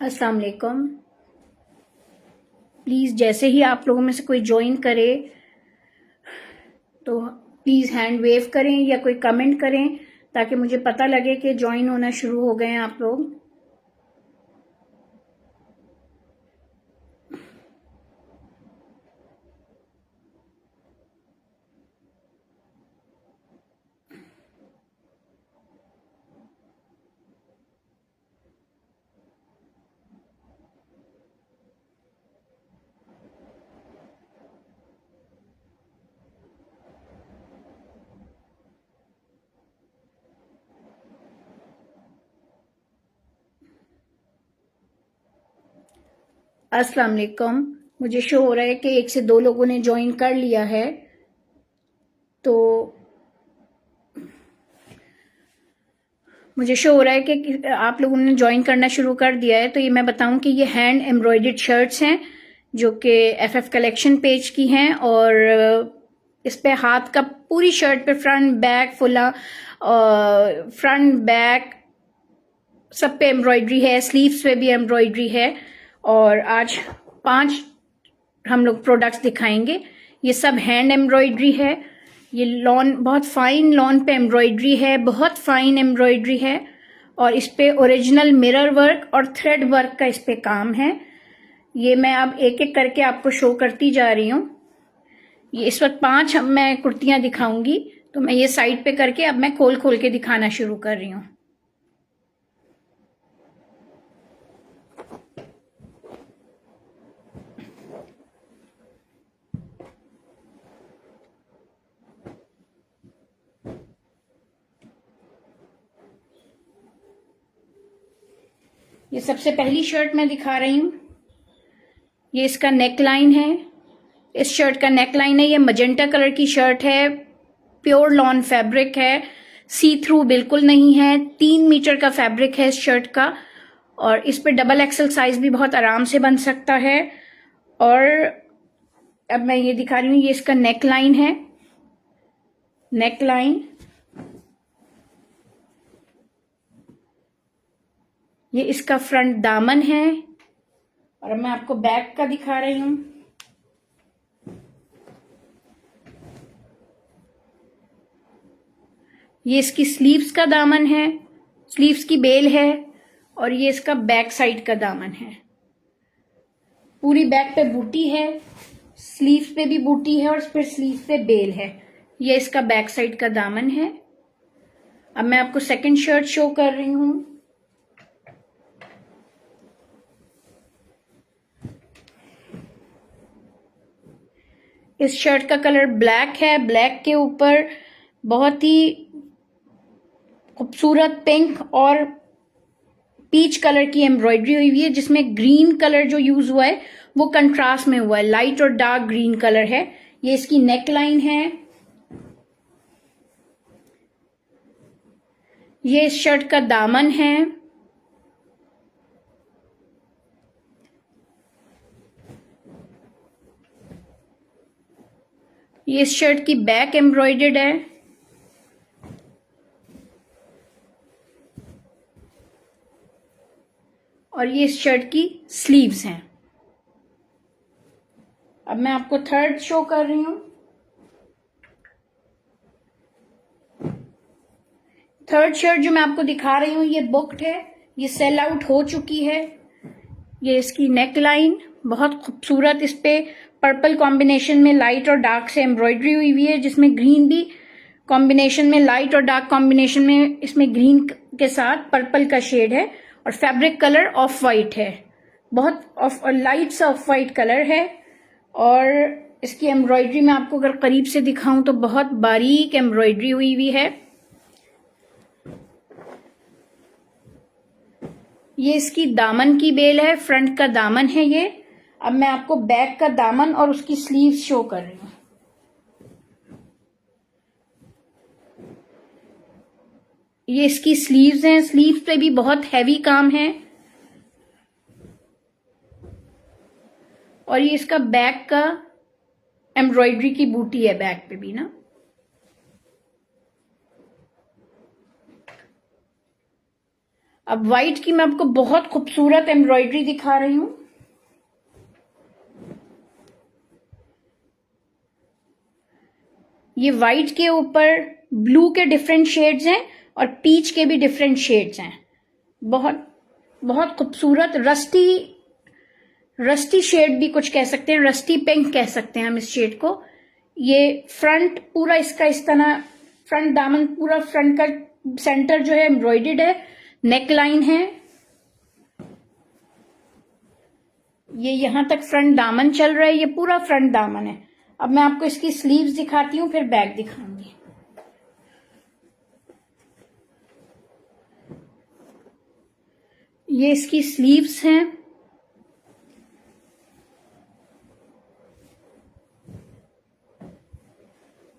अस्सलाम वालेकुम। प्लीज़ जैसे ही आप लोगों में से कोई ज्वाइन करे तो प्लीज़ हैंड वेव करें या कोई कमेंट करें ताकि मुझे पता लगे कि ज्वाइन होना शुरू हो गए हैं आप लोग। अस्सलाम वालेकुम। मुझे शो हो रहा है कि 1 से 2 लोगों ने ज्वाइन कर लिया है, तो मुझे शो हो रहा है कि आप लोगों ने ज्वाइन करना शुरू कर दिया है। तो ये मैं बताऊं कि ये हैंड एम्ब्रॉयडर्ड शर्ट्स हैं जो कि एफएफ कलेक्शन पेज की हैं, और इस पे हाथ का पूरी शर्ट पे फ्रंट बैक फुला फ्रंट बैक सब पे एम्ब्रॉयडरी है, स्लीव्स पे भी एम्ब्रॉयडरी है। और आज 5 हम लोग प्रोडक्ट्स दिखाएंगे। ये सब हैंड एम्ब्रॉयडरी है। ये लॉन बहुत फाइन लॉन पे एम्ब्रॉयडरी है, बहुत फाइन एम्ब्रॉयडरी है, और इस पे ओरिजिनल मिरर वर्क और थ्रेड वर्क का इस पे काम है। ये मैं अब एक एक करके आपको शो करती जा रही हूँ। ये इस वक्त 5 मैं कुर्तियां दिखाऊंगी, तो मैं ये साइड पे करके अब मैं खोल खोल के दिखाना शुरू कर रही हूँ। ये सबसे पहली शर्ट मैं दिखा रही हूँ। ये इसका नेक लाइन है। इस शर्ट का नेक लाइन है, ये मजेंटा कलर की शर्ट है, प्योर लॉन फैब्रिक है, सी थ्रू बिल्कुल नहीं है। 3 मीटर का फैब्रिक है इस शर्ट का, और इस पे डबल एक्सल साइज भी बहुत आराम से बन सकता है। और अब मैं ये दिखा रही हूँ, ये इसका नेक लाइन है। नेक लाइन, ये इसका फ्रंट दामन है, और अब मैं आपको बैक का दिखा रही हूँ। ये इसकी स्लीव्स का दामन है, स्लीव्स की बेल है, और ये इसका बैक साइड का दामन है। पूरी बैक पे बूटी है, स्लीव्स पे भी बूटी है, और इस पर स्लीव्स पे बेल है। ये इसका बैक साइड का दामन है। अब मैं आपको सेकंड शर्ट शो कर रही हूं। इस शर्ट का कलर ब्लैक है। ब्लैक के ऊपर बहुत ही खूबसूरत पिंक और पीच कलर की एम्ब्रॉयडरी हुई हुई है, जिसमें ग्रीन कलर जो यूज हुआ है वो कंट्रास्ट में हुआ है, लाइट और डार्क ग्रीन कलर है। ये इसकी नेक लाइन है। ये इस शर्ट का दामन है। ये इस शर्ट की बैक एम्ब्रॉयडर्ड है, और ये इस शर्ट की स्लीव्स हैं। अब मैं आपको थर्ड शो कर रही हूं। थर्ड शर्ट जो मैं आपको दिखा रही हूं ये बुक्ड है, ये सेल आउट हो चुकी है। ये इसकी नेक लाइन बहुत खूबसूरत, इस पे पर्पल कॉम्बिनेशन में लाइट और डार्क से एम्ब्रॉयडरी हुई हुई है, जिसमें ग्रीन भी कॉम्बिनेशन में, लाइट और डार्क कॉम्बिनेशन में, इसमें ग्रीन के साथ पर्पल का शेड है, और फैब्रिक कलर ऑफ वाइट है, बहुत ऑफ लाइट सा ऑफ वाइट कलर है। और इसकी एम्ब्रॉयडरी मैं आपको अगर करीब से दिखाऊं तो बहुत बारीक एम्ब्रॉयडरी हुई हुई है। ये इसकी दामन की बेल है, फ्रंट का दामन है ये। अब मैं आपको बैक का दामन और उसकी स्लीव्स शो कर रही हूँ। ये इसकी स्लीव्स हैं, स्लीव्स पे भी बहुत हैवी काम है, और ये इसका बैक का एम्ब्रॉयडरी की बूटी है बैक पे भी ना। अब व्हाइट की मैं आपको बहुत खूबसूरत एम्ब्रॉयडरी दिखा रही हूं। ये व्हाइट के ऊपर ब्लू के डिफरेंट शेड्स हैं और पीच के भी डिफरेंट शेड्स हैं। बहुत बहुत खूबसूरत रस्टी शेड भी कुछ कह सकते हैं, रस्टी पिंक कह सकते हैं हम इस शेड को। ये फ्रंट पूरा इसका इस तरह फ्रंट दामन पूरा फ्रंट का सेंटर जो है एम्ब्रॉयडर्ड है, नेक लाइन है, ये यहां तक फ्रंट दामन चल रहा है, ये पूरा फ्रंट दामन है। अब मैं आपको इसकी स्लीव्स दिखाती हूँ, फिर बैक दिखाऊंगी। ये इसकी स्लीव्स हैं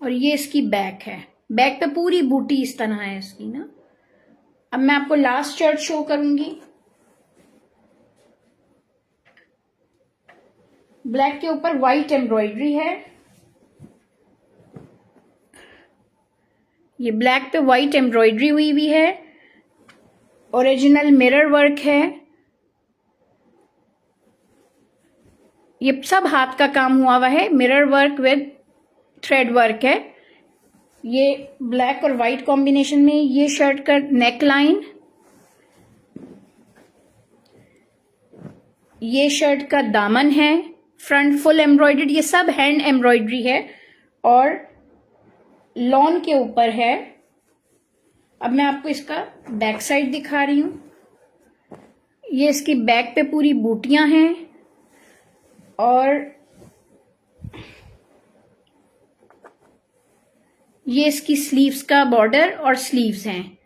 और ये इसकी बैक है। बैक पे पूरी बूटी इस तरह है इसकी ना। अब मैं आपको लास्ट शर्ट शो करूंगी। ब्लैक के ऊपर व्हाइट एम्ब्रॉयडरी है, ये ब्लैक पे व्हाइट एम्ब्रॉयडरी हुई है, ओरिजिनल मिरर वर्क है, ये सब हाथ का काम हुआ है, mirror work with thread work है। ये ब्लैक और व्हाइट कॉम्बिनेशन में ये शर्ट का नेक लाइन, ये शर्ट का दामन है, फ्रंट फुल एम्ब्रॉयडर्ड, ये सब हैंड एम्ब्रॉयडरी है और लॉन के ऊपर है। अब मैं आपको इसका बैक साइड दिखा रही हूं। ये इसकी बैक पे पूरी बूटियां हैं और ये इसकी स्लीव्स का बॉर्डर और स्लीव्स हैं।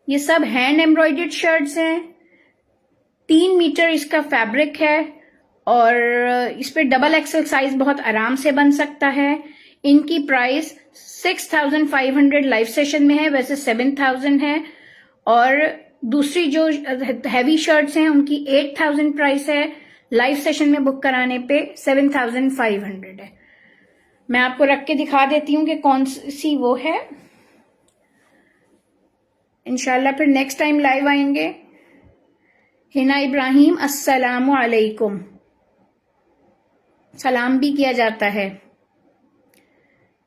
ये सब हैंड एम्ब्रॉयडर्ड शर्ट्स हैं। 3 मीटर इसका फैब्रिक है और इस पे डबल एक्सल साइज बहुत आराम से बन सकता है। इनकी प्राइस 6500 लाइव सेशन में है, वैसे 7000 है। और दूसरी जो हैवी शर्ट्स हैं उनकी 8000 प्राइस है, लाइव सेशन में बुक कराने पे 7500 है। मैं आपको रख के दिखा देती हूँ कि कौन सी वो है। इंशाल्लाह फिर नेक्स्ट टाइम लाइव आएंगे। हिना इब्राहिम, अस्सलामु अलैकुम। सलाम भी किया जाता है।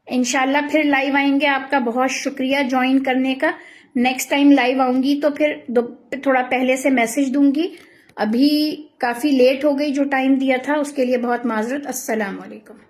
इंशाल्लाह फिर लाइव आएंगे। आपका बहुत शुक्रिया ज्वाइन करने का। नेक्स्ट टाइम लाइव आऊंगी तो फिर थोड़ा पहले से मैसेज दूंगी। अभी काफी लेट हो गई, जो टाइम दिया था उसके लिए बहुत माजरत। अस्सलाम वालेकुम।